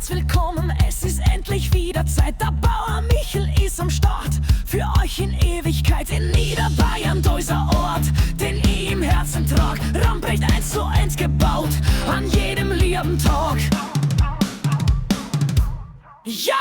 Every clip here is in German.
seid willkommen, es ist endlich wieder Zeit. Der Bauer Michel ist am Start, für euch in Ewigkeit in Niederbayern, dieser Ort, den ich im Herzen trag. Ramprecht 1:1 gebaut, an jedem lieben Tag. Jawohl,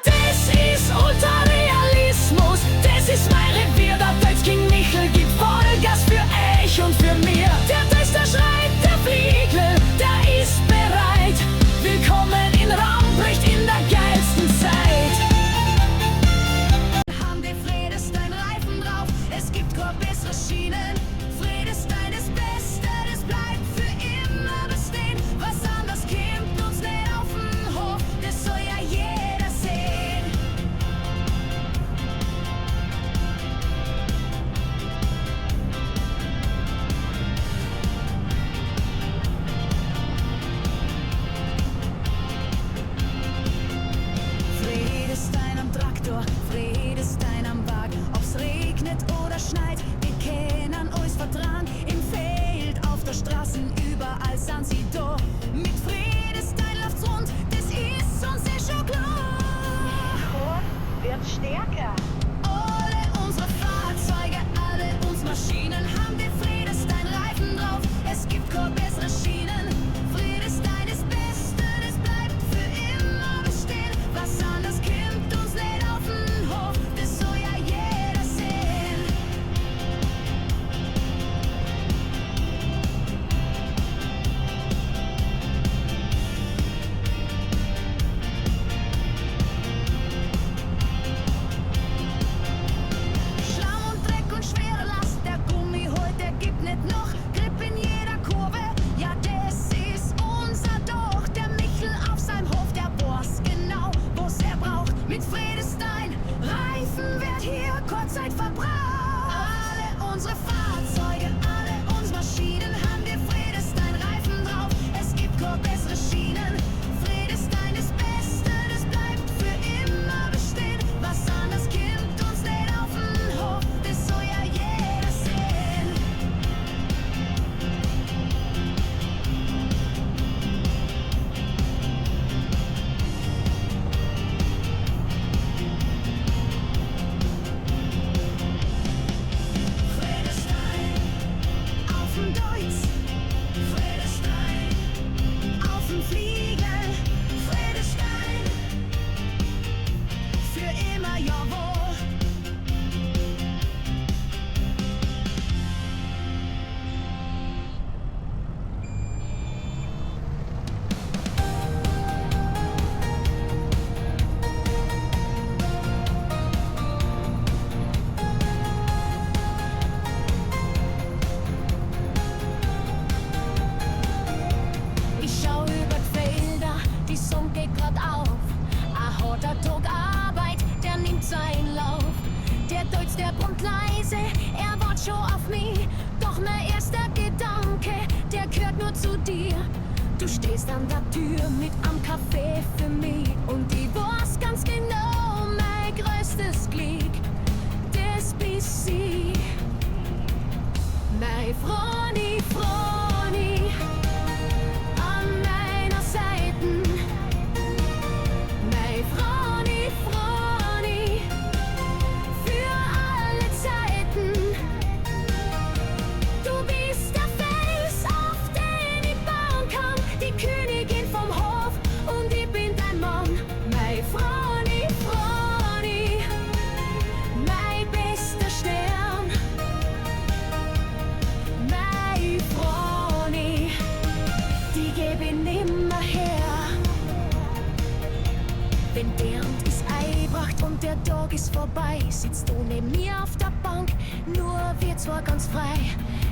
das ist Ultrarealismus, das ist mein Revier, der Deutsch King Michel gibt Vollgas für euch und für mir. Der Deutsch, der schreit, der Fliegel, der ist bereit. Willkommen in Ramprecht in der geilsten Zeit. Haben die Vredestein Reifen drauf, es gibt keine bessere Schienen. Vredestein ist Beste, das bleibt für immer bestehen. Was anders kommt uns nicht auf den Hof, das soll ja jeder sehen. Vredestein am Traktor, Vredestein am Wagen. Ob's regnet oder schneit, wir kennen uns vertragen. Im Feld, auf der Straße, überall sind sie da. Mit Vredestein läuft's rund, das ist uns schon klar. Wird stärker. Alle unsere Fahrzeuge, alle unsere Maschinen haben die Vredestein-Reifen drauf. Es gibt keine bessere Schienen. Vredestein ist Beste, das bleibt für immer bestehen. Was anders kommt uns nicht auf den Hof, das soll ja jeder sehen. Schlamm und Dreck und schwere Last, der Gummi holt, der gibt nicht noch. Grip in jeder Kurve, ja das ist unser Doch. Der Michel auf seinem Hof, der weiß genau, wo's er braucht. Mit Vredestein Reifen wird hier kurz Zeit verbraucht. Alle unsere Fahrzeuge, alle unsere Maschinen haben die Vredestein Reifen drauf. Es gibt keine bessere Schienen. Vredestein ist Beste, das bleibt für immer bestehen. Was anders kommt uns nicht auf den Hof, das soll ja jeder sehen. Vredestein auf dem Deutz, Vredestein auf dem Fliegel, Vredestein für immer, jawohl. Ich schau über die Felder, die Sonne geht grad auf. Ein harter Tag Arbeit, der nimmt seinen Lauf. Der Deutsch, der brummt leise, er wartet schon auf mich. Doch mein erster Gedanke, der gehört nur zu dir. Du stehst an der Tür mit am Kaffee für mich. Und ich weiß ganz genau, mein größtes Glück, das bist sie. Mein Froni, Froni, an meiner Seite. Mein Froni, Froni, für alle Zeiten. Du bist der Fels, auf den ich bauen kann, die Königin vom Hof und ich bin dein Mann. Mein Froni, Froni, mein bester Stern. Mein Froni, die geb ich nimmer her. Wenn der Abend ist eingebracht und der Tag ist vorbei, sitzt du neben mir auf der Bank, nur wir zwei ganz frei.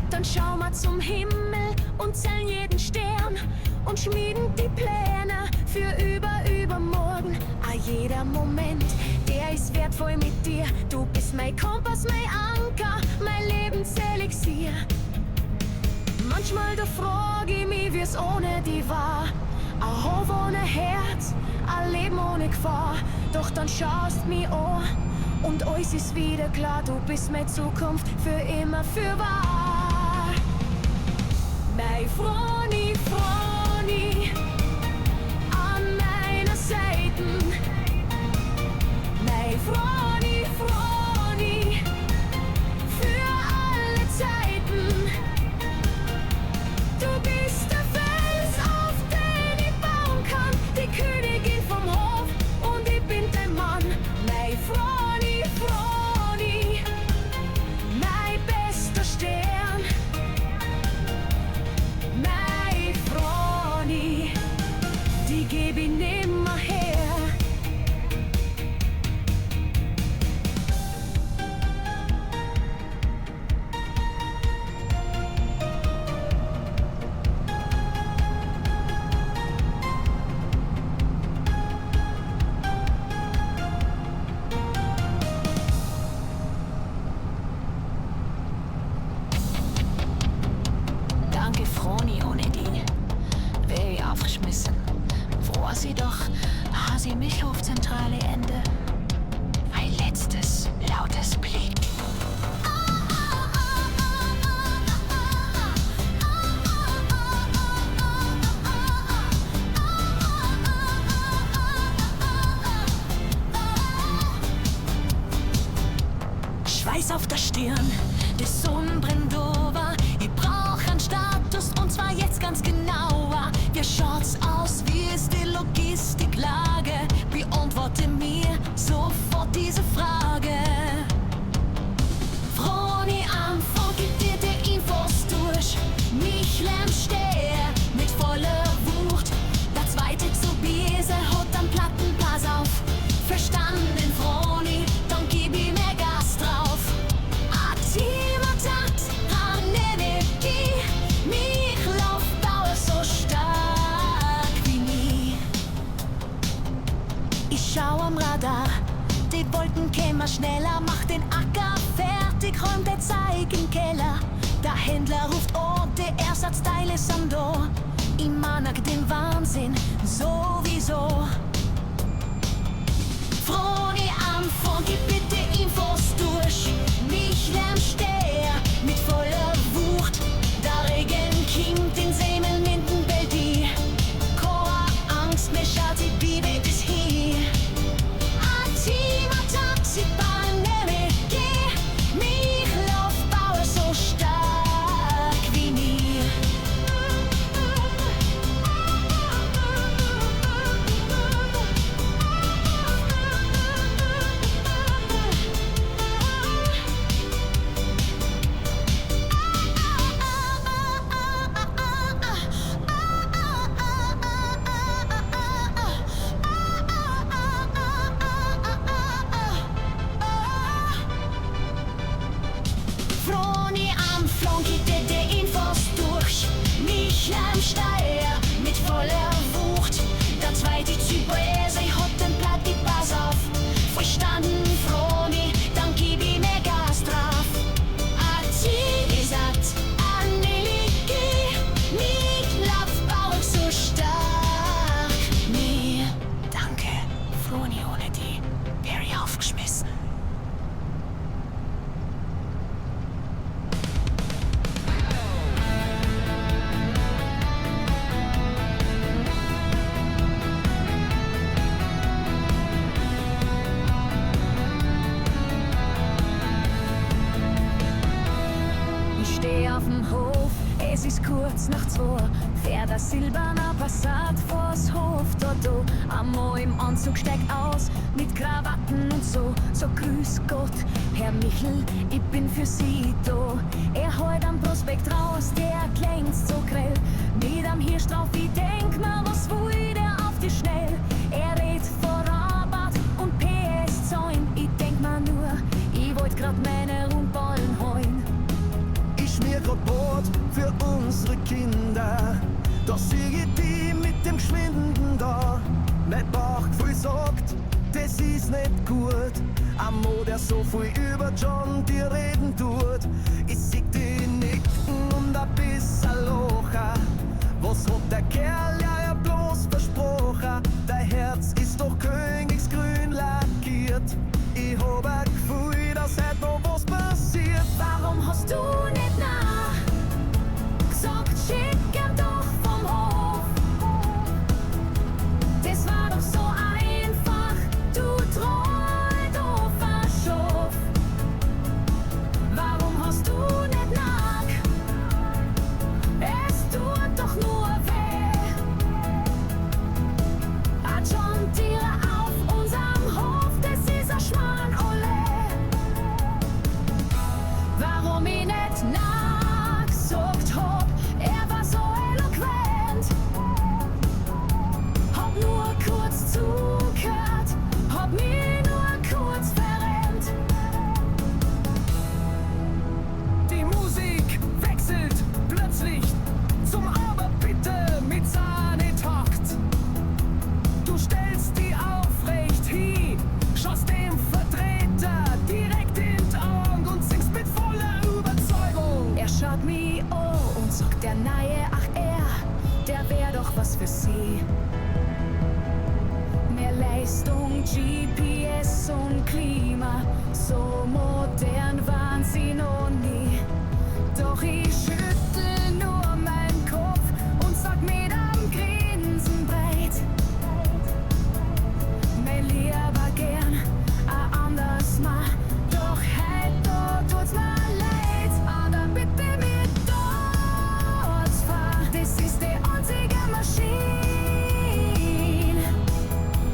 Dann schauen wir zum Himmel und zählen jeden Stern und schmieden die Pläne für übermorgen. Jeder Moment, der ist wertvoll mit dir. Du bist mein Kompass, mein Anker, mein Lebenselixier. Manchmal da frag ich mich, wie's ohne die war. Ein Hof ohne Herz, ein Leben ohne Gefahr. Doch dann schaust mich an und alles ist wieder klar. Du bist meine Zukunft für immer, für wahr. Mein Froni, Froni, sie doch Hasi Milchhof zentrale Ende. Ein letztes lautes Blick. Schweiß auf der Stirn, die Sonne brennt over. Ich brauch einen Status und zwar jetzt ganz genauer. Wie schaut's aus, wie ist die Logistiklage? Beantworte mir sofort diese Frage. Froni Anfang, gib dir die Infos durch. Michelin stehe mit voller Wucht. Der zweite zu Biese hat am Platten, pass auf. Verstanden, Froni, dann gib ihm mehr Gas drauf. Takt, an Energie, mich Laufbauer so stark wie nie. Ich schau am Radar, die Wolken kämen schneller, mach den Acker fertig, räum der Zeig im Keller. Der Händler ruft an, die Ersatzteile sind da. Ich mag den Wahnsinn sowieso. Froni Anfang, gib bitte Infos durch. Michelin stehe mit voller Wucht. Der Regen kinkt in Semel mit dem Beldi. Keine Angst, mir schaut die Bibel bis hier. Taxi, Bahn, geh. Mich Laufbauer so stark wie nie. Froni Anfang, gib dir die Infos durch. Michelin Steier mit voller Wucht. Der zweite Zypresse hat den Platt, die pass auf. Verstanden, Froni, dann gib ihm mehr Gas drauf. Ziel ist satt, Anneli, geh. Mich Laufbauer so stark. Nie, danke, Froni, ohne die wär ich aufgeschmissen. Ich steh auf dem Hof, es ist kurz nach 2. Fährt der silberner Passat vors Hof, dort einmal im Anzug steig aus, mit Krawatten und so. So grüß Gott, Herr Michel, ich bin für Sie da. Er heut am Prospekt raus, der glänzt so grell. Mit am Hirsch drauf, ich denk mir, was will der auf die Schnell? Er redt vor Rabatt und PS-Zäun. Ich denk mir nur, ich wollt grad meine Rundballen heuen. Ich schmier grad Brot für unsere Kinder. Da sieh ich die mit dem Geschwinden da. Mein Bauchgefühl sagt, das ist nicht gut. Ein Mo, der so viel über John dir reden tut. Ich sieh die nicken und ein bisschen lachen. Was hat der Kerl ja bloß versprochen? Dein Herz ist doch königsgrün lackiert. Ich hab ein Gefühl, dass heute noch was passiert. Warum hast du nicht nach gesagt, schick ihn doch vom Hof? Das war doch so einfach, du treu, du Verschof. Warum hast du nicht nach? Es tut doch nur weh. Hat schon Tiere auf unserem Hof, das ist ein Schmarrn, ole. Warum ich nicht nachgesagt hab, er war so eloquent. Hab nur kurz zugehört, hab mich nur kurz verrennt. Die Musik wechselt plötzlich zum Aber bitte mit Sahnetakt. Du stellst die aufrecht hin, schaust dem Vertreter direkt in die Augen und singst mit voller Überzeugung. Er schaut mich an und sagt der Neue, ach er, der wär doch was für sie. Leistung, GPS und Klima. So modern waren sie noch nie. Doch ich schüttel nur meinen Kopf und sag mit am Grinsen breit: mein lieber gern ein anderes Mal. Doch heut da tut's mir leid, aber bitte mit dort fahr. Das ist die einzige Maschine,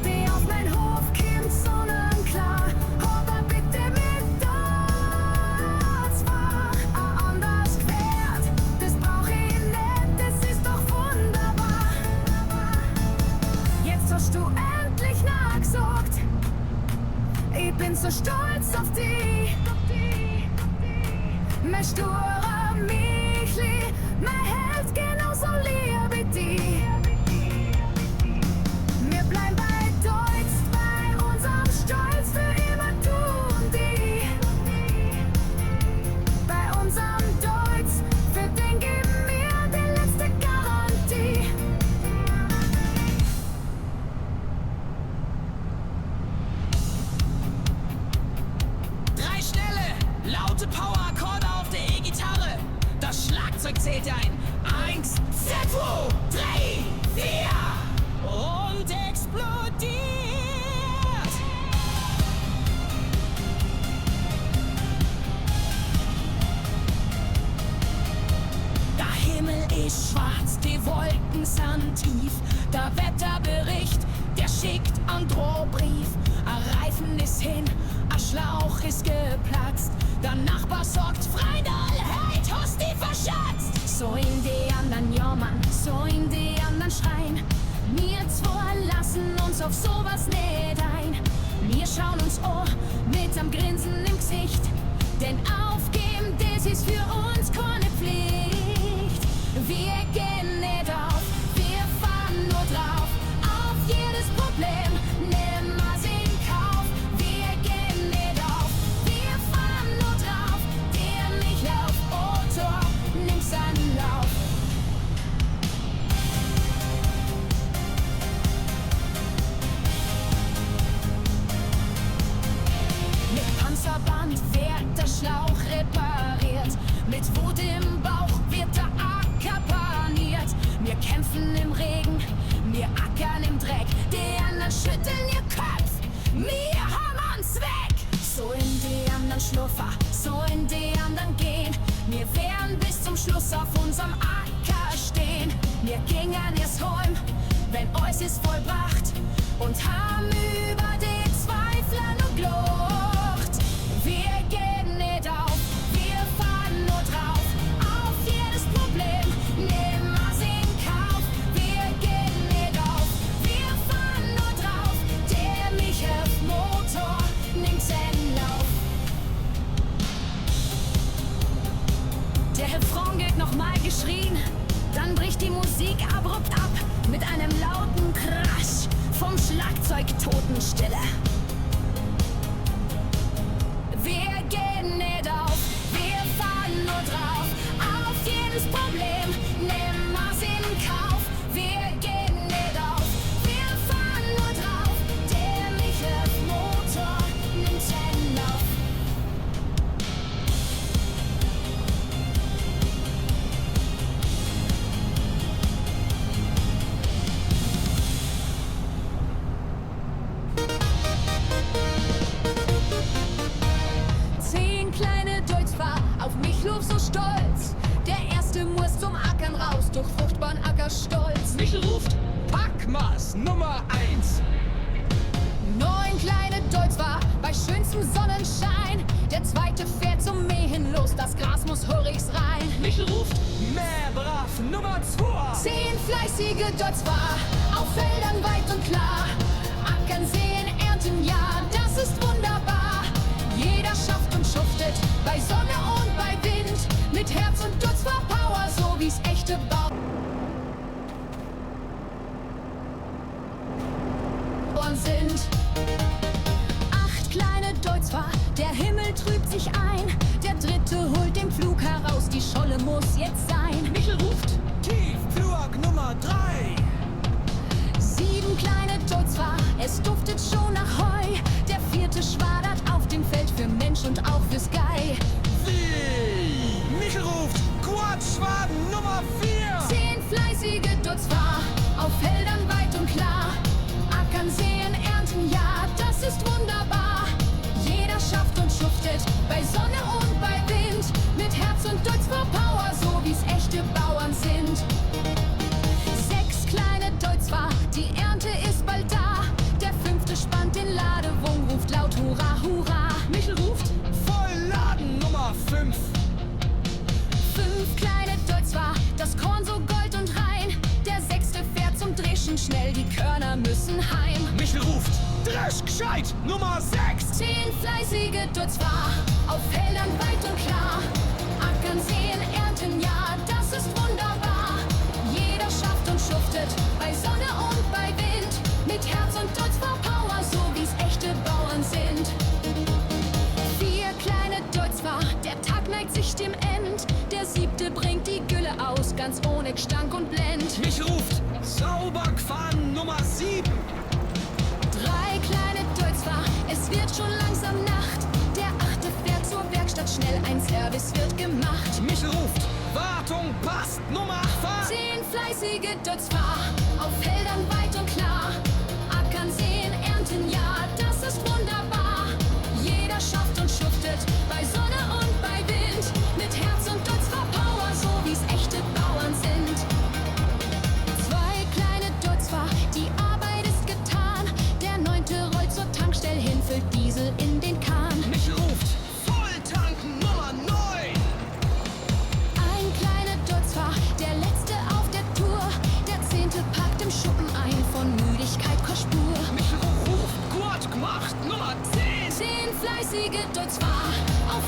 die auf mein Hof kommt sonnenklar. Aber bitte mit dort fahr. Ein anderes Pferd, das brauch ich nicht, das ist doch wunderbar. Jetzt hast du endlich nachgesagt, ich bin so stolz auf dich. Mein sturer Michli, mein Held, genauso lieb wie dich. Wir bleiben bei Deutsch, bei unserem Stolz für immer du und die. Bei unserem Deutsch, für den geben wir die letzte Garantie. Drei schnelle, laute Power-Akkorde auf der E-Gitarre. Das Schlagzeug zählt ein. 1, 2, 3, 4 und explodiert. Der Himmel ist schwarz, die Wolken sind tief. Der Wetterbericht, der schickt einen Drohbrief. Ein Reifen ist hin, ein Schlauch ist geplatzt. Der Nachbar sagt: Freundal, heut hast die verschätzt. So in die anderen jammern, so in die anderen schreien. Wir zwei lassen uns auf sowas nicht ein. Wir schauen uns an mit am Grinsen im Gesicht. Denn aufgeben, das ist für uns keine Pflicht. Wir gehen nicht auf, wir fahren nur drauf. Auf jedes Problem nehmen wir's in Kauf. Wir gehen nicht auf, wir fahren nur drauf. Der Michel Otto nimmt seinen Lauf. Mit Panzerband wird der Schlauch repariert. Mit Wut im Bauch wird der Acker paniert. Wir kämpfen im Regen, wir ackern im Dreck. Die anderen schütteln ihr Kopf, wir haben uns weg. So in die anderen Schluffer, so in die anderen gehen. Wir werden bis zum Schluss auf unserem Acker stehen. Wir gingen erst heim, wenn alles ist vollbracht. Und haben über die Zweifler nur gelacht. Wir gehen nicht auf, wir fahren nur drauf. Auf jedes Problem nehmen wir's in Kauf. Wir gehen nicht auf, wir fahren nur drauf. Der Michel Motor nimmt seinen Lauf. Der Refrain geht nochmal geschrien, dann bricht die Musik abrupt ab mit einem lauten Crash vom Schlagzeug Totenstille. Wir gehen nicht auf, wir fahren nur drauf. Auf jedes Problem nehmen wir's in Kauf. Wir gehen nicht auf, wir fahren nur drauf. Der Michel Motor nimmt seinen Lauf. Kleine Deutsch war auf Michlof so stolz. Der erste muss zum Ackern raus, durch fruchtbaren Ackerstolz. Michel ruft: Packmas Nummer 1. 9 kleine Deutsch war bei schönstem Sonnenschein. Der zweite fährt zum Mähen los, das Gras muss hurrigs rein. Michel ruft: Mehr brav Nummer 2. 10 fleißige Deutsch war auf Feldern weit und klar. Ackern, säen, ernten, ja, das ist wunderbar. Jeder schafft und schuftet, bei Sonne und bei Wind. Mit Herz und Dutz war Power, so wie's echte Bauern sind. 8 kleine Deutsch war, der Himmel trübt sich ein. Der dritte holt den Pflug heraus, die Scholle muss jetzt sein. Michel ruft: Tiefpflug Nummer 3. 7 kleine Deutsch war, Es duftet schon nach Heu. Der 4. schwadert auf dem Feld für Mensch und auch für Sky. Wie? Michel ruft, Quad-Schwaden Nummer 4. 10 fleißige Dutzfahr, auf Feldern weit und klar. Ackern, säen, ernten, ja, das ist wunderbar. Jeder schafft und schuftet, bei Sonne und bei Wind. Mit Herz und Dutz vor Power, so wie's echte Bauern sind. 6 kleine Deutz war, die Ernte ist bald da. Der 5. spannt den Ladewung, ruft laut Hurra, Hurra. Michel ruft, Vollladen Nummer 5. 5 kleine Deutz war, das Korn so gold und rein. Der 6. fährt zum Dreschen schnell, die Körner müssen heim. Michel ruft, Dresch gescheit Nummer 6. 10 fleißige Dutz war, auf Feldern weit und klar. Ackern, säen, ernten, ja, das ist wunderbar. Jeder schafft und schuftet, bei Sonne und bei Wind. Mit Herz und Dutz vor Power, so wie's echte Bauern sind. 4 kleine Dutz war, der Tag neigt sich dem End. Der 7. bringt die Gülle aus, ganz ohne Gestank und Blend. Michel ruft, sauber gefahren Nummer 7. 3 kleine Deutz war, es wird schon langsam Nacht. Der 8. fährt zur Werkstatt schnell, ein Service wird gemacht. Michel ruft, Wartung passt Nummer 8. 10 fleißige Dutz war, auf Feldern weit und klar. Ackern, säen, ernten, ja, das ist wunderbar. Jeder schafft und schuftet, bei Sonne und bei Wind. Mit Herz und Dutz vor Power, so wie's echte Bauern sind. 2 kleine Dutz war, die Arbeit ist getan. Der 9. rollt zur Tankstelle hin, füllt Diesel in den Kahn. Michel ruft, Volltanken Nummer 9. Ein kleiner Dutz war, der letzte auf der Tour. Der 10. packt im Schuppen ein, von Müdigkeit keine Spur. Michel ruft, Quad gemacht Nummer 10. 10 fleißige Dutz war, auf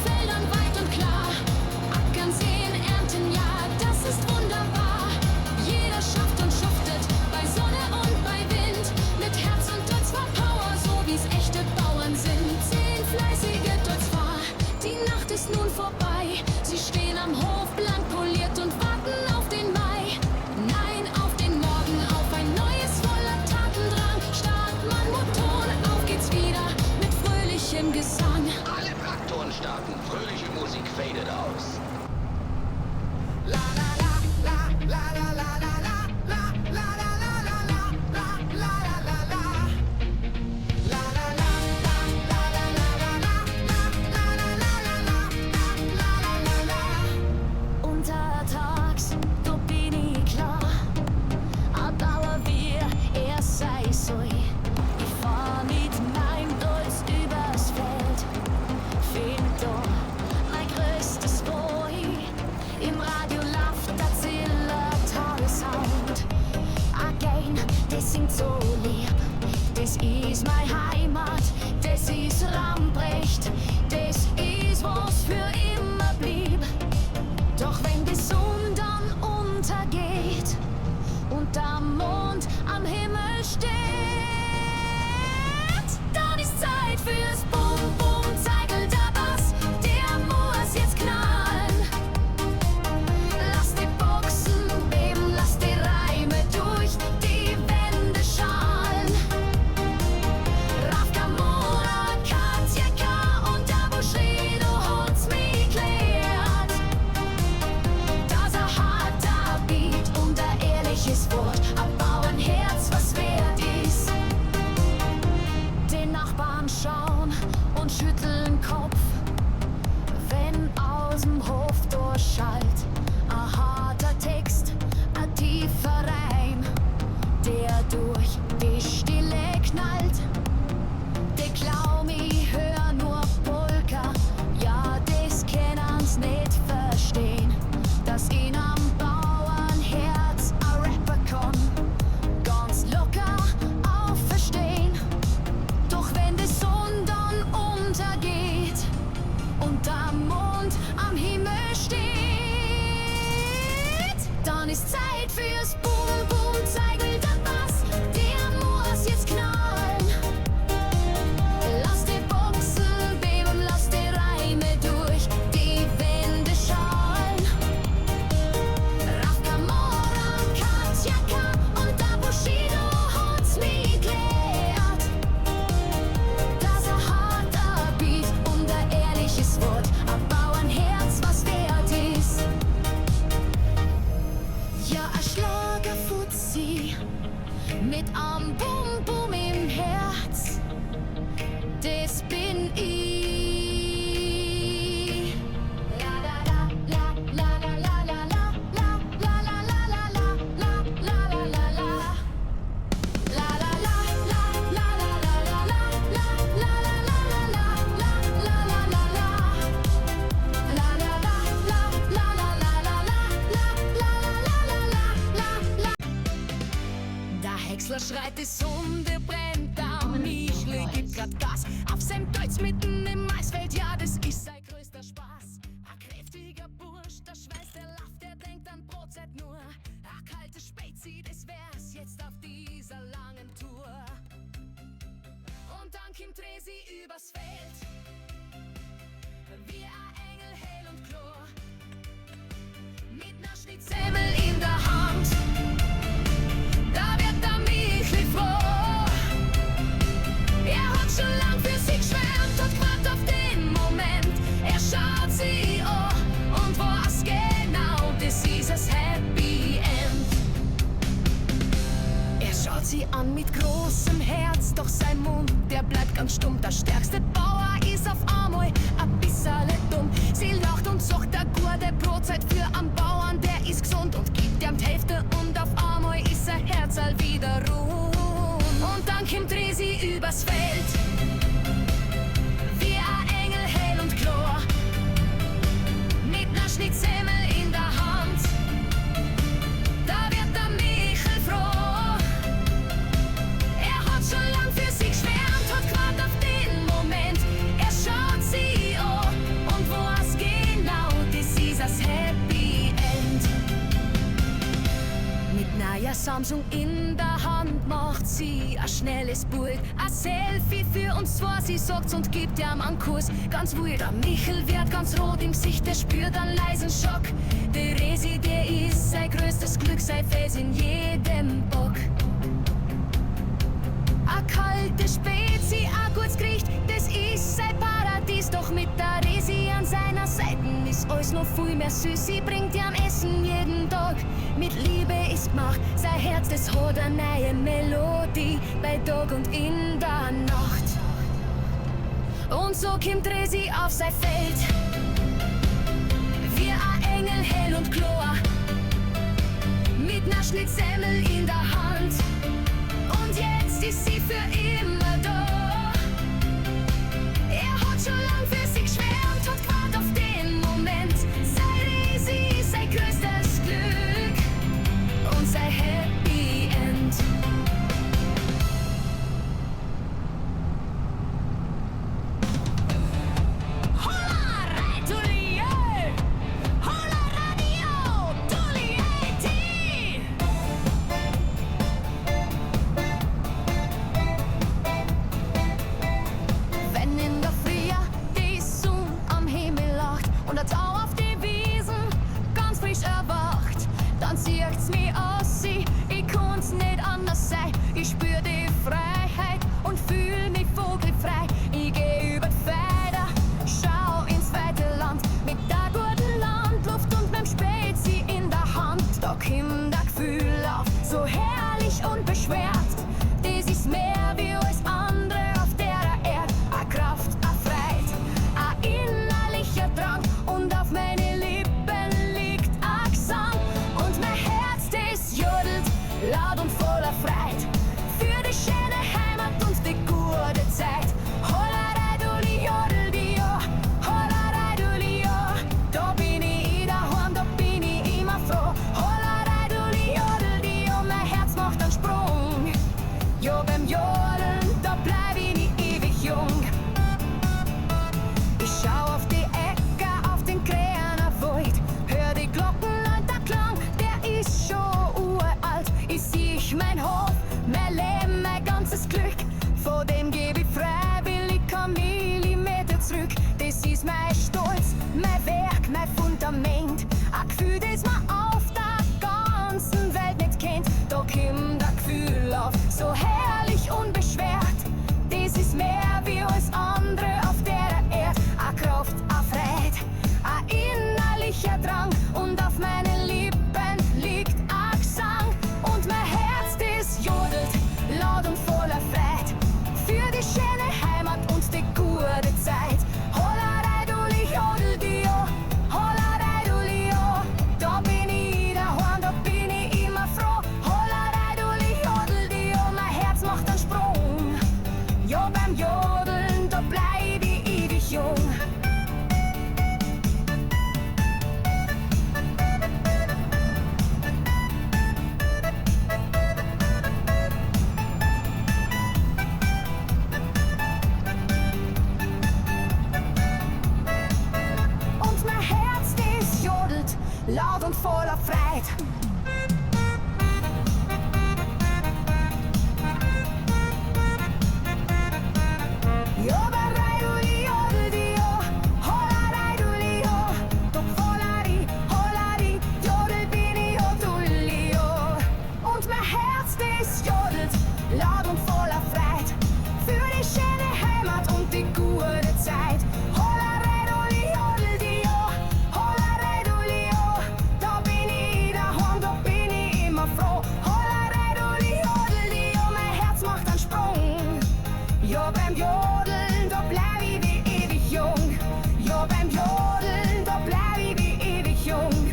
mit am Bum Bum im Herz. Das bin ich. Häcksler schreit, die Sonne brennt am Michel, gibt grad Gas auf sein Deutz mitten im Maisfeld, ja, das ist sein größter Spaß. Ein kräftiger Bursch, der Schweiß, der lacht, der denkt an Brotzeit nur. Ein kaltes Spezi, das wär's jetzt auf dieser langen Tour. Und dann kommt Resi übers Feld, wie ein Engel hell und klar, mit ner Schnittsemmel in der Hand. Da wird der Michel froh. Er hat schon lang für sich geschwärmt, hat gewartet auf den Moment. Er schaut sie an und weiß genau, das ist das Happy End. Er schaut sie an mit großem Herz, doch sein Mund, der bleibt ganz stumm. Der stärkste Bauer ist auf einmal ein bisschen dumm. Sie lacht und sagt, der gute Brotzeit für einen Bauern, der ist gesund und gibt ihm die Hälfte und auf einmal ist sein Herz all wieder rund. Und dann kommt Resi übers Feld, wie ein Engel hell und klar, mit ner Schnittsemmel in der Hand. Da wird der Michel froh. Er hat schon lang für sich geschwärmt, hat gewartet auf den Moment. Er schaut sie an und weiß genau, das ist das Happy End. Mit neuer Samsung in der Hand macht sie ein schnelles Bild, ein Selfie für uns zwei. Sie sagt's und gibt ihm einen Kuss, ganz wild. Der Michel wird ganz rot im Gesicht, der spürt einen leisen Schock. Der Resi, der ist sein größtes Glück, sein Fels in jedem Bock. Ein kaltes Spezi, ein gutes Gericht, das ist sein Paradies. Doch mit der Resi an seiner Seite ist alles noch viel mehr süß. Sie bringt ihm Essen jeden Tag, mit Liebe ist gemacht. Sein Herz, das hat eine neue Melodie, bei Tag und in der Nacht. Und so kommt Resi auf sein Feld, wie ein Engel hell und klar, mit ner Schnittsemmel in der Hand. Und jetzt ist sie für immer da. Er hat schon lang für sich geschwärmt, hat gewartet auf den Moment. Sei Resi, sein größtes Glück und sein Happy End. Holla, Reituli, holla, Radio, Dulli, wenn in der Früh die Sonne am Himmel lacht und der Tau auf die Wiesen ganz frisch erwacht, dann zieht's mich aus, ich kann's nicht anders sein. Ich spür die Freiheit und fühl mich vogelfrei. Ich geh über die Felder, schau ins weite Land, mit der guten Landluft und meinem Spezi in der Hand. Da kommt ein Gefühl auf, so herrlich und beschwert. Das ist mehr wie alles andere auf der Erde. Eine Kraft, eine Freiheit, ein innerlicher Drang. Und auf meine Lippen liegt ein Gesang. Und mein Herz, das jodelt laut und voller Freude für die schöne Heimat und die gute Zeit. Hollerei, dulli, jodel, die ja, Hollerei, dulli, ja. Da bin ich daheim, da bin ich immer froh. Hollerei, dulli, jodel, die ja, mein Herz macht einen Sprung. Ja, beim Jodeln, da bleib ich nie ewig jung. Ich schau auf die Äcker, auf den Krähener Wald, hör die Glocken und der Klang, der ist schon uralt. Ich sieh mein Hof, mein Leben, mein ganzes Glück, vor dem geb ich freiwillig kein Millimeter zurück. Das ist mein Stolz, mein Werk, mein Fundament, ein Gefühl, das man auf der ganzen Welt nicht kennt. Da kommt ein Gefühl auf, so herrlich unbeschwert. Das ist mehr wie alles andere auf der Erde. Eine Kraft, eine Freiheit, ein innerlicher Drang. Und auf meinen Lippen liegt ein Gesang. Und mein Herz, das jodelt es jodelt, laut und voller Freude, für die schöne Heimat und die gute Zeit. Hollerei, dulli, jodel-di-o, Hollerei, dulli-o, da bin ich daheim, da bin ich immer froh. Hollerei, dulli, jodel-di-o, mein Herz macht einen Sprung. Ja, beim Jodeln, da bleib ich wie ewig jung. Ja, beim Jodeln, da bleib ich wie ewig jung.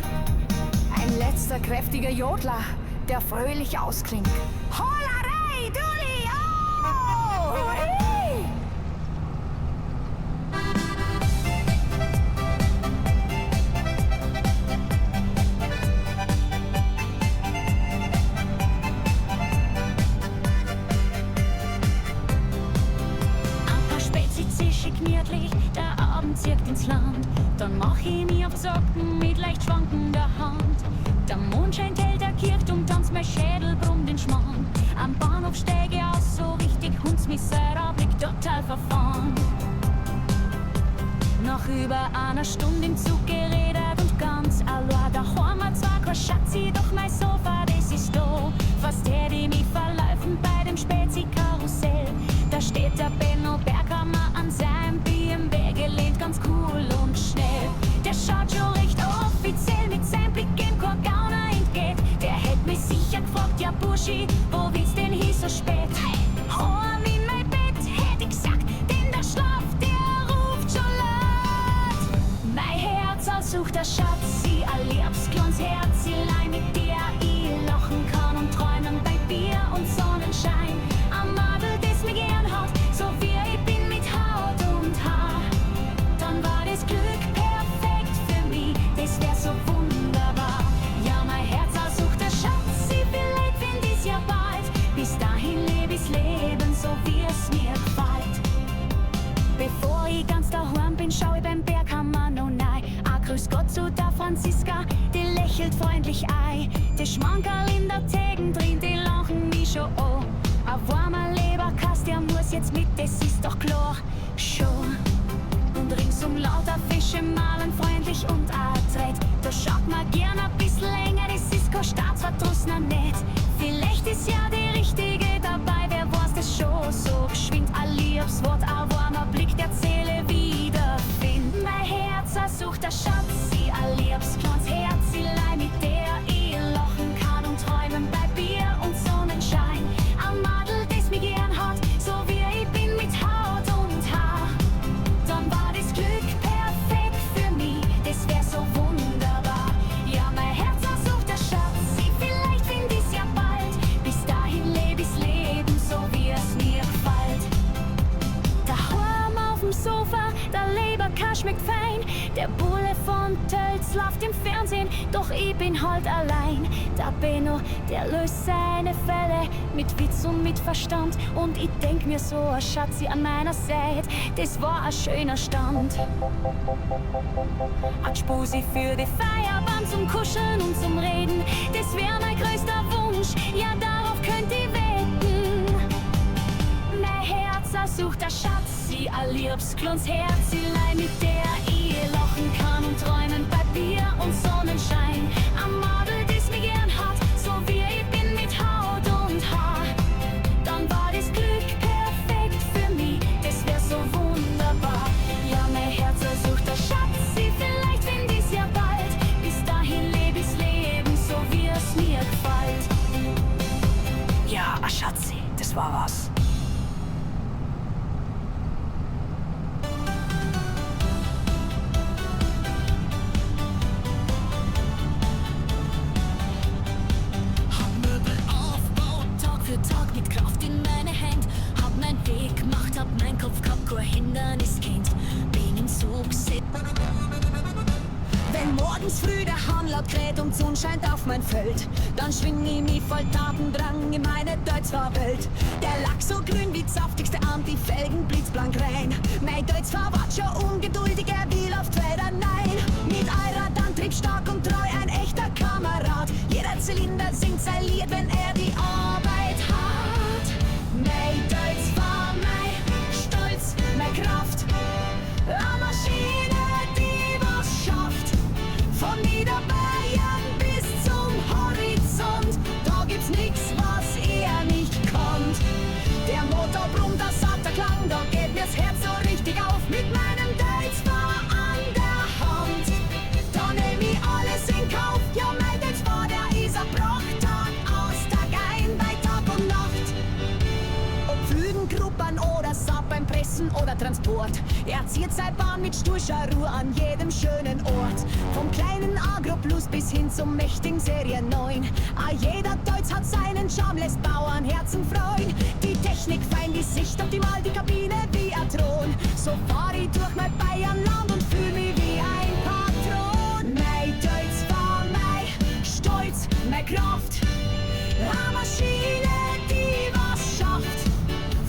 Ein letzter kräftiger Jodler, der fröhlich ausklingt. Hollerei, dulli, oh! Hey! Ein paar Spezi zisch ich gemütlich, der Abend zieht ins Land. Dann mach ich mich auf Socken mit leicht schwankender Hand. Der Mond scheint hell, der Kircht und tanzt mein Schädel brummt den Schmarrn. Am Bahnhof steige aus, so richtig hundsmiserabel, total verfahren. Nach über einer Stunde im Zug geredet und ganz allein. Daheim hat zwar kein Schatzi, doch mein Sofa, das ist da. Fast hätte ich mich verlaufen bei dem Spezi-Karussell. Da steht der Benno Berghammer an seinem BMW gelehnt, ganz cool und schnell. Der schaut schon recht offiziell, mit seinem Blick im Korgauner entgeht. Der hätt mich sicher gefragt, ja Burschi, wo willst denn hier so spät? Horn in mein Bett, hätt ich gesagt, denn der Schlaf, der ruft schon laut. Mein Herz aussucht der Schatz, sie ein liebs kleines Herzlein, mit der ich lachen kann und träumen bei Bier und Sonnenschein. Am Madel, das mich gern hat, so wie ich bin mit Haut und Haar. Dann war das Glück perfekt für mich, das wär so wunderbar. Ja, mein Herz aussucht der Schatz, ich vielleicht find ich's ja bald. Bis dahin leb ich's Leben, so wie es mir gefällt. Bevor ich ganz daheim bin, schau ich beim Berghammer noch nein. Grüß Gott zu der Franziska, die lächelt freundlich ein. Die Schmankerl in der Tegen drin, die lachen mich schon an. Ein warmer Leberkast, der muss jetzt mit, das ist doch klar. Schon. Und ringsum lauter Fische malen freundlich und adrett. Da schaut man gern ein bisschen länger, das ist kein Staatsverdrussner nicht. Vielleicht ist ja die richtige dabei, wer weiß das schon so geschwind. Ein liebes Wort, ein warmer Blick, der Seele wiederfind. Mein Herz ersucht der Schatz, sie ein liebes kleines Herzlein, mit der ich lachen kann und träumen bei Bier und Sonnenschein. Ein Madel, das mich gern hat, so wie ich bin mit Haut und Haar. Dann war das Glück perfekt für mich, das wär so wunderbar. Ja, mein Herz ersucht der Schatz, sie vielleicht find ich's ja bald. Bis dahin leb ich's Leben, so wie es mir gefällt. Daheim auf dem Sofa, der Leberkas schmeckt fein. Der Bulle von Tölz läuft im Fernsehen, doch ich bin halt allein. Der Benno, der löst seine Fälle mit Witz und mit Verstand. Und ich denk mir so, ein Schatzi an meiner Seite, das war ein schöner Stand. Ein Spusi für die Feierbahn zum Kuscheln und zum Reden, das wär mein größter Wunsch, ja darauf könnt ihr wetten. Mein Herz ersucht der Schatz, sie ein liebs kleines Herzlein, mit der ich lachen kann und träumen bei Bier und Sonnenschein. Am Madel, das mich gern hat, so wie ich bin mit Haut und Haar. Dann war das Glück perfekt für mich, das wär so wunderbar. Ja, mein Herz ersucht der Schatz, sie vielleicht find ich's ja bald. Bis dahin leb ich's Leben, so wie es mir gefällt. Ja, a Schatzi, das war was. Tag mit Kraft in meine Hand, hab mein Weg gemacht, hab mein Kopf gehabt, kein Hindernis kennt, bin im Zug sitzt. Wenn morgens früh der Hahn laut kräht und Sonne scheint auf mein Feld, dann schwing ich mich voll Tatendrang in meine Deutschfahrwelt. Der Lack so grün wie saftigste Arm, die Felgen blitzblank rein. Mein Deutschfahr war schon ungeduldig, er will auf Träder, nein. Mit Allradantrieb stark und treu, ein echter Kamerad. Jeder Zylinder singt sein Lied, wenn er die Arbeit hat. Mein Deutschfahr, mein Stolz, mein Kraft. Eine Maschine, die was schafft. Von Niederbayern bis zum Horizont, da gibt's nix, was er Essen oder Transport. Er zieht sein Bahn mit stoischer Ruhe an jedem schönen Ort. Vom kleinen Agro Plus bis hin zum mächtigen Serie 9. Jeder Deutsch hat seinen Charme, lässt Bauernherzen freuen. Die Technik fein, die Sicht optimal, die Kabine wie ein Thron. So fahr ich durch mein Bayernland und fühl mich wie ein Patron. Mein Deutsch war mein Stolz, meine Kraft. Eine Maschine, die was schafft.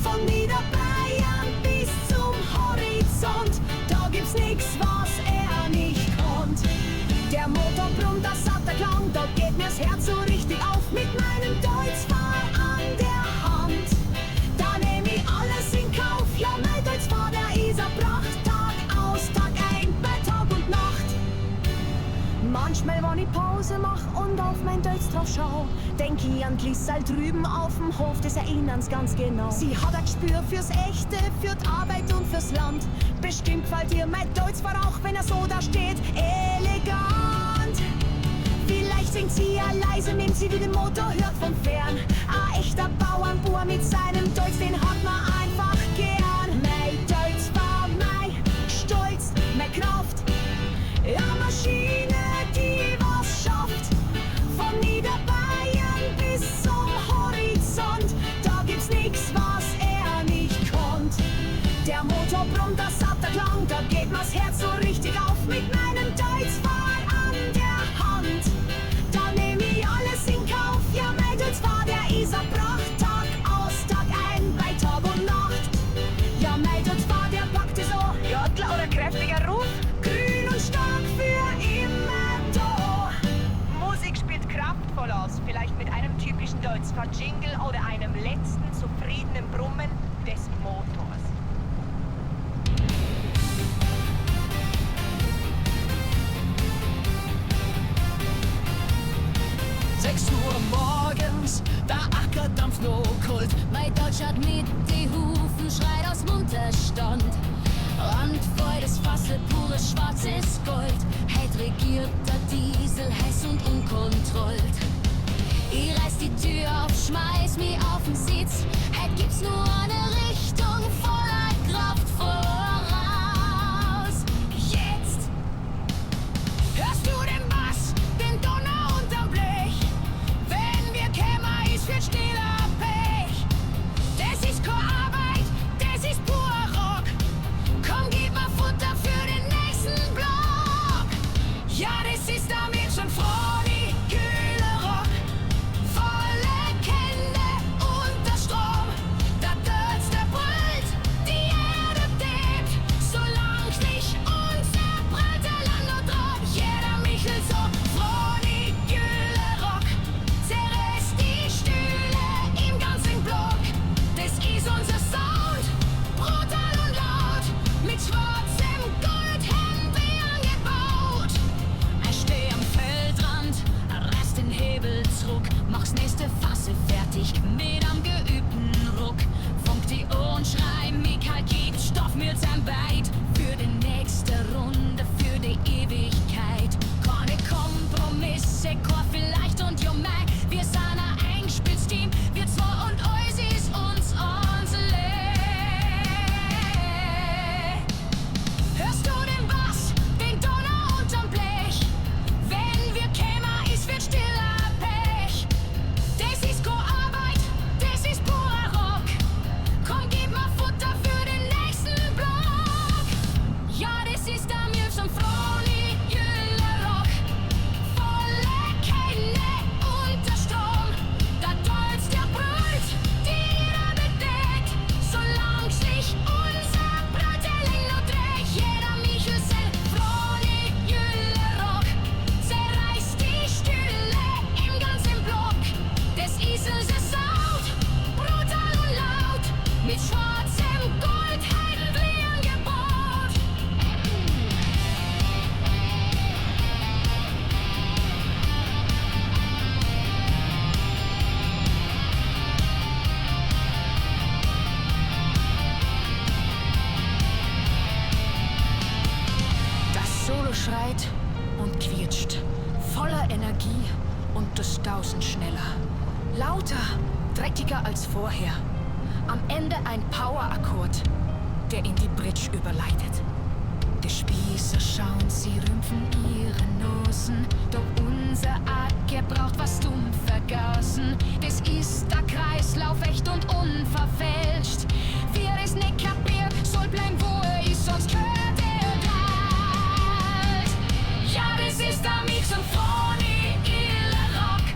Von Niederbayern bis zum Horizont. Da gibt's nix, was er nicht konnt. Der Motor brummt, das hat der Klang. Da geht mir's Herz so richtig auf. Mit meinem Deutschfahr an der Hand. Da nehm ich alles in Kauf. Ja, mein Deutschfahr, der ist ein Pracht. Tag aus, Tag ein, bei Tag und Nacht. Manchmal, wenn ich Pause mach und auf mein Deutsch drauf schau, denk ich an Glissal drüben auf dem Hof, das erinnern's ganz genau. Sie hat ein Gespür fürs Echte, für die Arbeit und fürs Land. Bestimmt gefällt ihr mein Deutschfahr auch, wenn er so da steht, elegant. Vielleicht singt sie ja leise, nimmt sie wie den Motor, hört von fern. Ein echter Bauernbub mit seinem Deutsch, den hat man einfach gern. Mein Deutsch war mein Stolz, meine Kraft. Ja, Maschine, die was schafft. Von Niederbayern bis zum Horizont. Da gibt's nix, was er nicht konnt. Der Motor brummt, das hat der Klang. Da geht mir's Herz so richtig auf. Mit meinem Deutschfahr an der Hand. Da nehm ich alles in Kauf. Ja, mein Deutschfahr, der ist ein Pracht. Tag aus, Tag ein, bei Tag und Nacht. Ja, mein Deutschfahr, der packt es so. Jodler oder kräftiger Ruf? Grün und stark für immer da. Musik spielt kraftvoll aus. Vielleicht mit einem typischen Deutschfahr-Jingle oder einem letzten zufriedenen Brummen des Motors. 6 Uhr morgens, der Ackerdampf noch kalt. Mein Deutsch hat mit die Hufen, schreit aus Munterstand. Randvoll das Fassel, pures schwarzes Gold. Heut regiert der Diesel heiß und unkontrollt. Ich reiß die Tür auf, schmeiß mich auf den Sitz. Heut gibt's nur eine Richtung, voller Kraft voraus. Jetzt hörst du den Bass, den Donner unterm Blech. Wenn wir kämmer, ist wird stiller Pech. Das ist keine Arbeit, das ist purer Rock. Komm, gib mir Futter für den nächsten Block. Ja, das ist damit schon Froni, kühle Rock. Volle Kände unter Strom. Da tut's, der brüllt, die Erde bebt. Solang nicht unser breiter Land noch drauf. Jeder Michel so, Froni, kühle Rock. Zerreißt die Stühle im ganzen Block. Das ist unser Sound, brutal und laut. Mit schwarzem Goldhemd wie angebaut. Ich steh am Feldrand, reiß den Hebel zurück. Mach's nächste Fasse fertig mit am geübten Ruck. Funk die Ohren, schrei, Mikael gibt Stoff mir sein Beid. Für die nächste Runde, für die Ewigkeit. Keine Kompromisse, kein vielleicht und jo mei. Wir sind ein eingespieltes Team, wir zwei und euch ist uns unsere. Hörst du den Bass, den Donner unterm Blech? Wenn wir kämmer, ist wird stiller Pech. Das ist keine Arbeit, das ist purer Rock. Komm, gib mir Futter für den nächsten Block. Ja, das ist der Milch und Froni, Jüller Rock. Volle Kände unter Strom. Da tut's, der brüllt, die Erde bedeckt. Solang sich unser Brateling noch dreht. Jeder Michel sagt, Froni, Jüller Rock. Zerreißt die Stühle im ganzen Block. Das ist unser Sound, brutal und laut. Mit schwarzem Gold, Heidelbeeren gebaut. Das Solo schreit und quietscht, voller Energie und das 1000 schneller. Lauter, dreckiger als vorher. Am Ende ein Power-Akkord, der in die Bridge überleitet. Die Spießer schauen, sie rümpfen ihre Nosen, doch unser Acker braucht was dumm vergasen. Das ist der Kreislauf echt und unverfälscht. Wer es nicht kapiert, soll bleiben, wo er ist, sonst hört er bald. Ja, das ist der Mix und Phony, ihre Rock.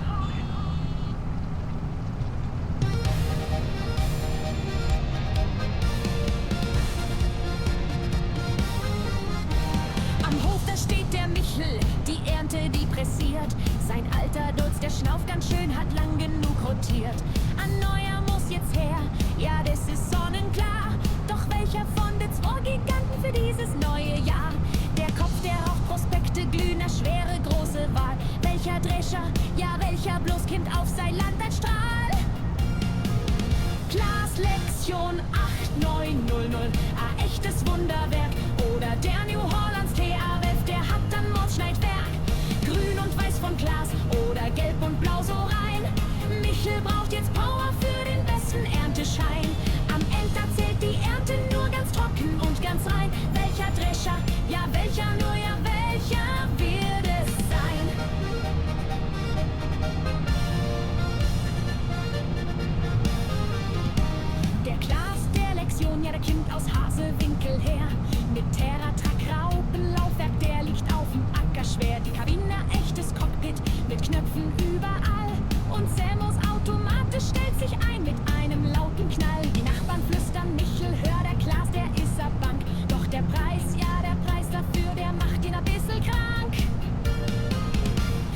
Am Hof, da steht der Michel, die Ernte, die pressiert. Sein alter Dulz, der Schnauf ganz schön, hat lang genug rotiert. Ein neuer muss jetzt her, ja, das ist sonnenklar. Doch welcher von den zwei Giganten für dieses neue Jahr? Der Kopf, der raucht Prospekte, glühner, schwere, große Wahl. Welcher Drescher, ja, welcher bloß Kind auf sein Land ein Strahl? Klaas Lektion 8900, ein echtes Wunderwerk. Oder der New Hollands TA11, der hat dann Mordschneidwerk. Grün und weiß von Klaas oder gelb und blau so rein. Michel braucht jetzt Power für den besten Ernteschein. Am Ende zählt die Ernte nur ganz trocken und ganz rein. Welcher Drescher, ja welcher, nur ja welcher wird es sein? Der Klaas der Lektion, ja der kommt aus Hasewinkel her. Mit Terra-Track-Raupenlaufwerk, der liegt auf dem Acker schwer. Die Kabine, echtes Cockpit mit Knöpfen überall. Und Selmos automatisch stellt sich ein mit einem lauten Knall. Die Nachbarn flüstern, Michel, hör, der Klaas, der ist a Bank. Doch der Preis, ja der Preis dafür, der macht ihn a bissl krank.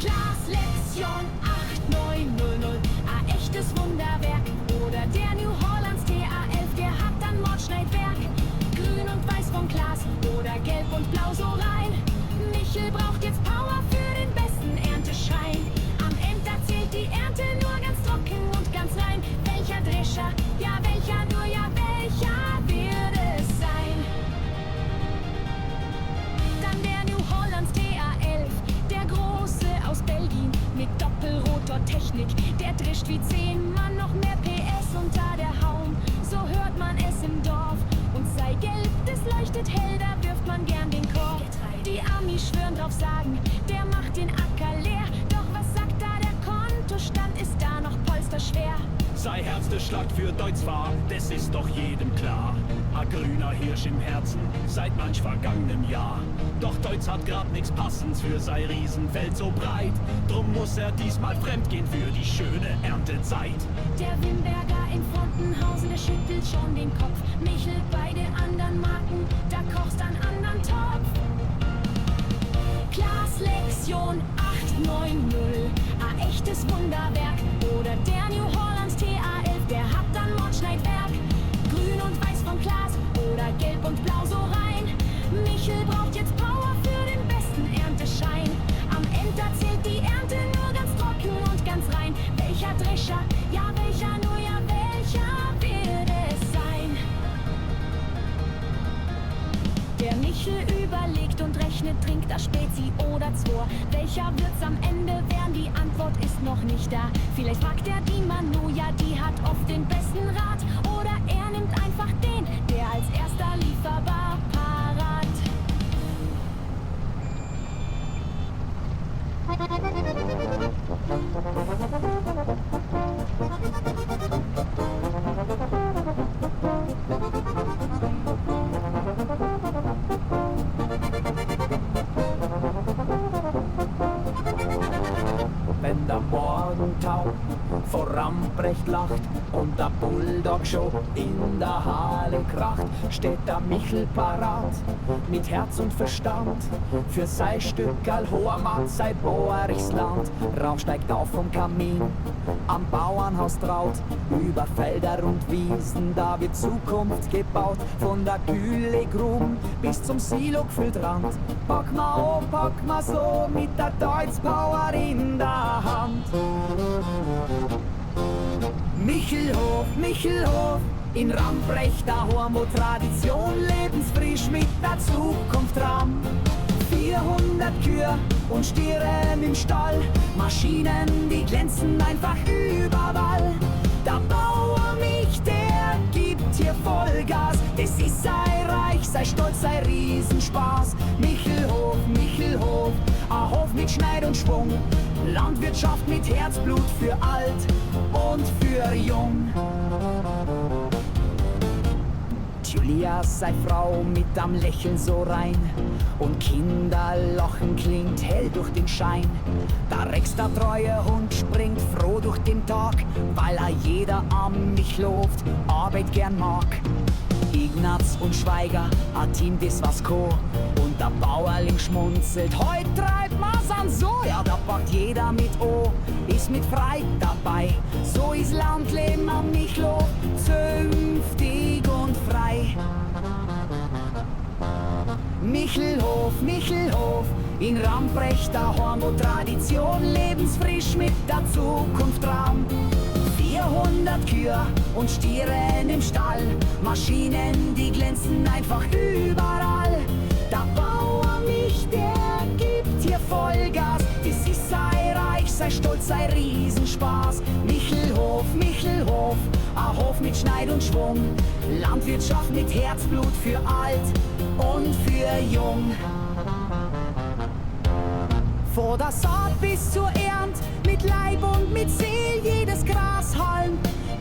Klaas Lektion 8900, a echtes Wunderwerk. Oder der New Hollands TA11, der hat dann Mordschneidwerk. Grün und weiß von Klaas oder gelb und blau so rein. Michel braucht jetzt Power für den besten Ernteschein. Am Ende zählt die Ernte nur ganz trocken und ganz rein. Welcher Drescher, ja welcher, nur ja welcher wird es sein? Dann der New Hollands TA11, der große aus Belgien mit Doppelrotortechnik. Der drischt wie 10 Mann, noch mehr PS unter der Haum. So hört man es im Dorf und sei gelb, das leuchtet hell, da wirft man gern den Korb. Die Amis schwören drauf, sagen, der macht den Acker leer. Doch was sagt da der Kontostand, ist da noch polsterschwer? Sei Herz der Schlag für Deutz war, das ist doch jedem klar. A grüner Hirsch im Herzen, seit manch vergangenem Jahr. Doch Deutz hat grad nix Passens für sein Riesenfeld so breit. Drum muss er diesmal fremdgehen für die schöne Erntezeit. Der Wimberger in Frontenhausen, der schüttelt schon den Kopf. Michel bei den anderen Marken, da kochst an anderen Topf. Klaas Lektion 890, a echtes Wunderwerk. Oder der New Hollands TA11, der hat dann Mordschneidwerk. Grün und weiß von Klaas oder gelb und blau so rein. Michel braucht jetzt Power für den besten Ernteschein. Am Ende zählt die Ernte nur ganz trocken und ganz rein. Welcher Drescher, ja welcher, nur ja welcher wird es sein? Der Michel überlegt und rechnet, trinkt er Spezi oder Zwar. Welcher wird's am Ende werden? Die Antwort ist noch nicht da. Vielleicht fragt er die Manu, ja die hat oft den besten Rat. Oder er nimmt einfach den, der als erster lieferbar parat. Wenn der Morgentau vor Ramprecht lacht und der Bulldog schon in der Halle kracht, steht der Michel parat mit Herz und Verstand für sein Stückerl Hohermatt, sein Boerichsland. Rauch steigt auf vom Kamin, am Bauernhaus traut, über Felder und Wiesen, da wird Zukunft gebaut, von der Kühle Grum bis zum Silo gefüllt Rand. Pack ma so mit der Deutz-Power in der Hand. Michelhof, in Ramprecht daheim, wo Tradition lebensfrisch mit der Zukunft ram. 400 Kühe und Stiere im Stall, Maschinen, die glänzen einfach überall. Der Bauer der gibt hier Vollgas, das ist sein Schneid und Schwung. Landwirtschaft mit Herzblut für alt und für jung. Julia, sei Frau mit am Lächeln so rein und Kinderlachen klingt hell durch den Schein. Da wächst der treue Hund, springt froh durch den Tag, weil jeder an mich lobt, Arbeit gern mag. Ignaz und Schweiger, a Team, das was co. Und der Bauerling schmunzelt, heut treibt man's an so. Ja, da packt jeder mit O, ist mit frei dabei. So ist Landleben am Michlo, zünftig und frei. Michelhof, Michelhof, in Ramprecht daheim, wo Tradition lebensfrisch mit der Zukunft Raum. 400 Kühe und Stiere im Stall, Maschinen, die glänzen einfach überall. Der Bauer mich, der gibt hier Vollgas, das ist sei Reich, sei Stolz, sei Riesenspaß. Michelhof, Michelhof, ein Hof mit Schneid und Schwung, Landwirtschaft mit Herzblut für alt und für jung. Vor der Saat bis zur Ernt, mit Leib und mit Seel, jedes Gras hallen,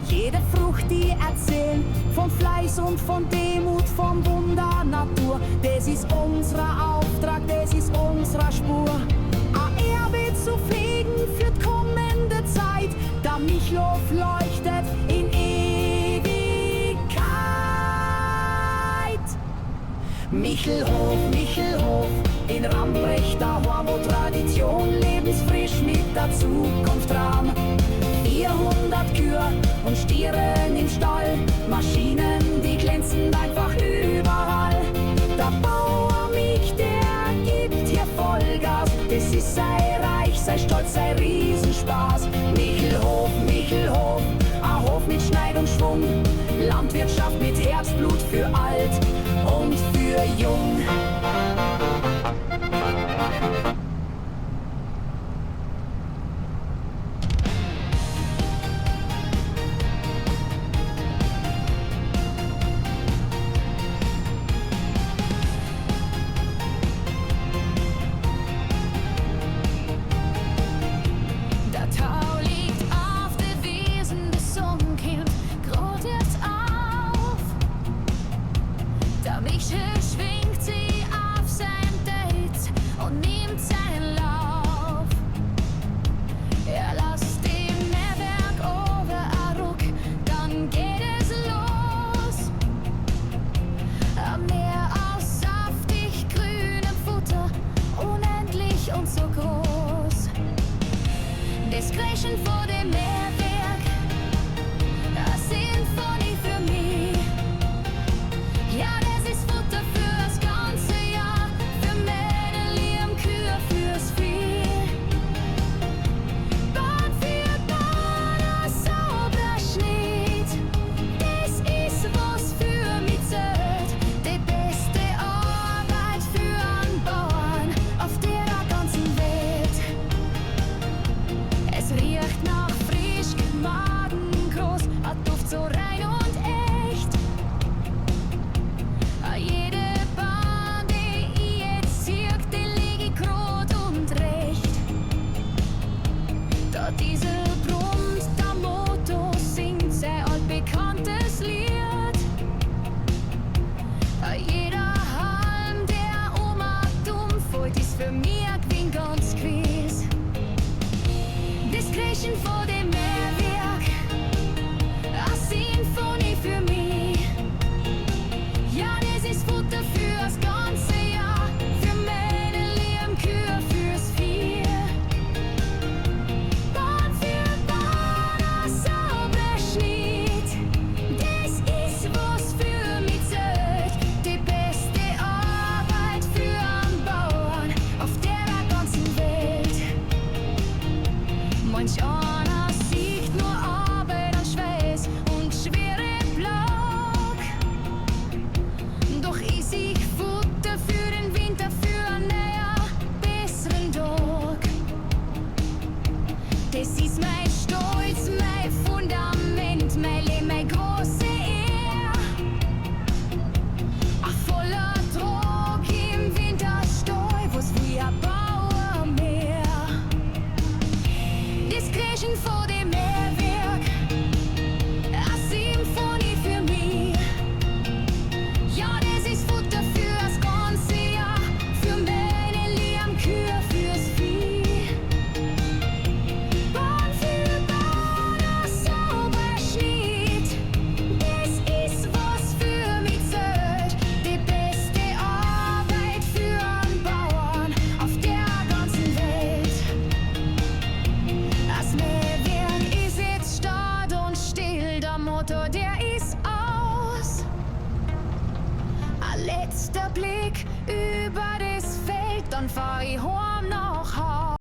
jede Frucht, die erzählen, von Fleiß und von Demut, vom Wunder Natur. Das ist unser Auftrag, das ist unsere Spur. Ein Erbe zu pflegen für die kommende Zeit, der Michlof leuchtet in Ewigkeit. Michelhof, Michelhof, in Ramprecht daheim, wo Tradition lebensfrisch mit der Zukunft Raum. 400 Kühe und Stiere im Stall, Maschinen, die glänzen einfach überall. Der Bauer mich, der gibt hier Vollgas, das ist sei Reich, sei Stolz, sei Riesenspaß. Michelhof, Michelhof, ein Hof mit Schneid und Schwung, Landwirtschaft mit Herzblut für alt und für jung. Der Tau liegt auf der Wiesen, das Sonnenkind grot jetzt auf. Der Michel schwingt sie Motor, der ist aus. Ein letzter Blick über das Feld, dann fahr ich heim nach Haus.